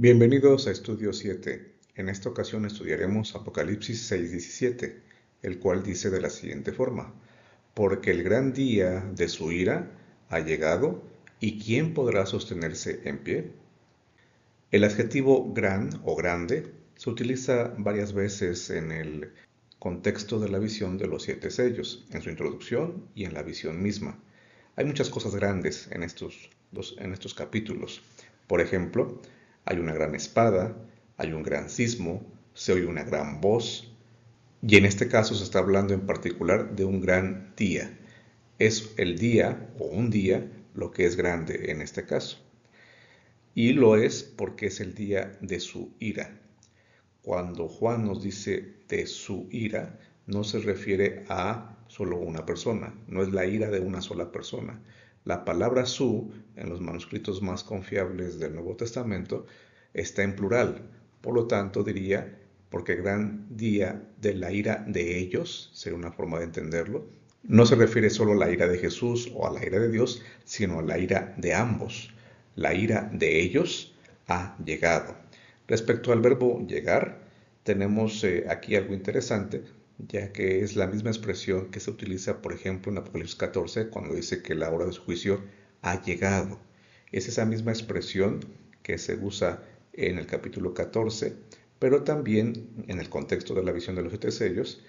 Bienvenidos a Estudio 7. En esta ocasión estudiaremos Apocalipsis 6:17, el cual dice de la siguiente forma: Porque el gran día de su ira ha llegado, ¿y quién podrá sostenerse en pie? El adjetivo gran o grande se utiliza varias veces en el contexto de la visión de los 7 sellos, en su introducción y en la visión misma. Hay muchas cosas grandes en estos capítulos. Por ejemplo, hay una gran espada, hay un gran sismo, se oye una gran voz, y en este caso se está hablando en particular de un gran día. Es el día o un día lo que es grande en este caso. Y lo es porque es el día de su ira. Cuando Juan nos dice de su ira, no se refiere a solo una persona, no es la ira de una sola persona. La palabra su, en los manuscritos más confiables del Nuevo Testamento, está en plural. Por lo tanto, diría, porque el gran día de la ira de ellos, sería una forma de entenderlo, no se refiere solo a la ira de Jesús o a la ira de Dios, sino a la ira de ambos. La ira de ellos ha llegado. Respecto al verbo llegar, tenemos aquí algo interesante, ya que es la misma expresión que se utiliza, por ejemplo, en Apocalipsis 14, cuando dice que la hora de su juicio ha llegado. Es esa misma expresión que se usa en el capítulo 14, pero también en el contexto de la visión de los 7 sellos.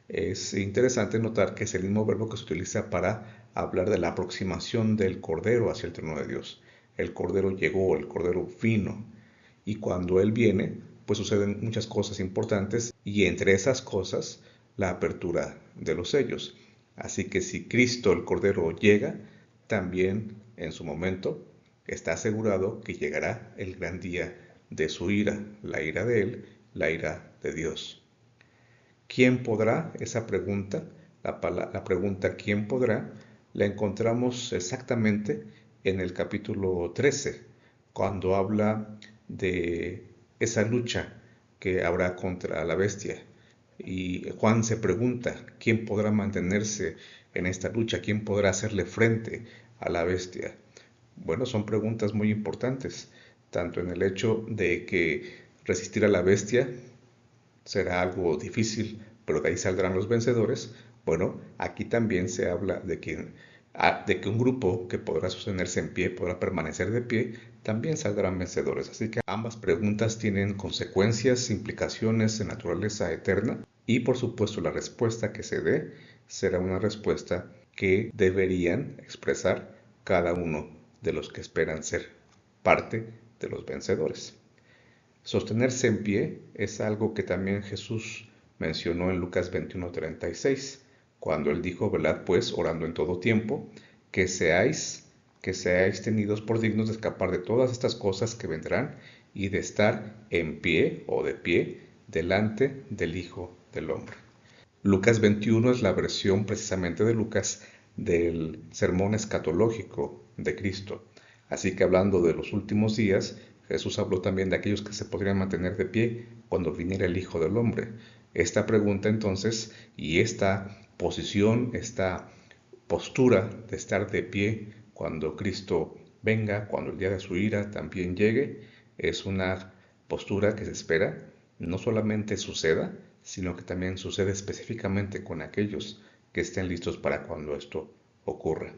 Es interesante notar que es el mismo verbo que se utiliza para hablar de la aproximación del Cordero hacia el trono de Dios. El Cordero llegó, el Cordero vino, y cuando Él viene, pues suceden muchas cosas importantes, y entre esas cosas, la apertura de los sellos. Así que si Cristo el Cordero llega, también en su momento está asegurado que llegará el gran día de su ira, la ira de Él, la ira de Dios. ¿Quién podrá? Esa pregunta, la pregunta ¿quién podrá? La encontramos exactamente en el capítulo 13, cuando habla de esa lucha que habrá contra la bestia. Y Juan se pregunta, ¿quién podrá mantenerse en esta lucha? ¿Quién podrá hacerle frente a la bestia? Bueno, son preguntas muy importantes, tanto en el hecho de que resistir a la bestia será algo difícil, pero de ahí saldrán los vencedores. Bueno, aquí también se habla de que un grupo que podrá sostenerse en pie, podrá permanecer de pie, también saldrán vencedores. Así que ambas preguntas tienen consecuencias, implicaciones de naturaleza eterna, y por supuesto la respuesta que se dé será una respuesta que deberían expresar cada uno de los que esperan ser parte de los vencedores. Sostenerse en pie es algo que también Jesús mencionó en Lucas 21:36, cuando Él dijo: velad pues, orando en todo tiempo, que seáis tenidos por dignos de escapar de todas estas cosas que vendrán y de estar en pie o de pie delante del Hijo del Hombre. Lucas 21 es la versión precisamente de Lucas del sermón escatológico de Cristo. Así que hablando de los últimos días, Jesús habló también de aquellos que se podrían mantener de pie cuando viniera el Hijo del Hombre. Esta pregunta entonces, y esta posición, esta postura de estar de pie cuando Cristo venga, cuando el día de su ira también llegue, es una postura que se espera no solamente suceda, sino que también sucede específicamente con aquellos que estén listos para cuando esto ocurra.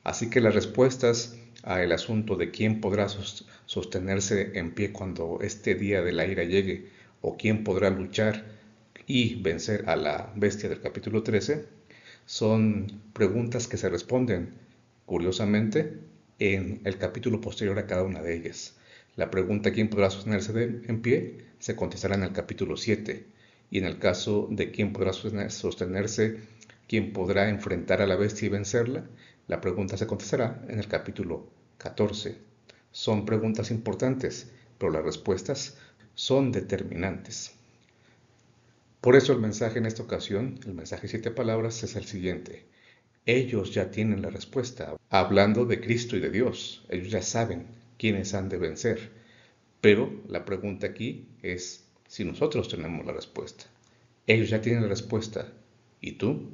Así que las respuestas al asunto de quién podrá sostenerse en pie cuando este día de la ira llegue, o quién podrá luchar y vencer a la bestia del capítulo 13, son preguntas que se responden, curiosamente, en el capítulo posterior a cada una de ellas. La pregunta ¿quién podrá sostenerse en pie? Se contestará en el capítulo 7. Y en el caso de quién podrá sostenerse, quién podrá enfrentar a la bestia y vencerla, la pregunta se contestará en el capítulo 14. Son preguntas importantes, pero las respuestas son determinantes. Por eso el mensaje en esta ocasión, el mensaje 7 palabras, es el siguiente. Ellos ya tienen la respuesta, hablando de Cristo y de Dios. Ellos ya saben quiénes han de vencer. Pero la pregunta aquí es si nosotros tenemos la respuesta. Ellos ya tienen la respuesta. ¿Y tú?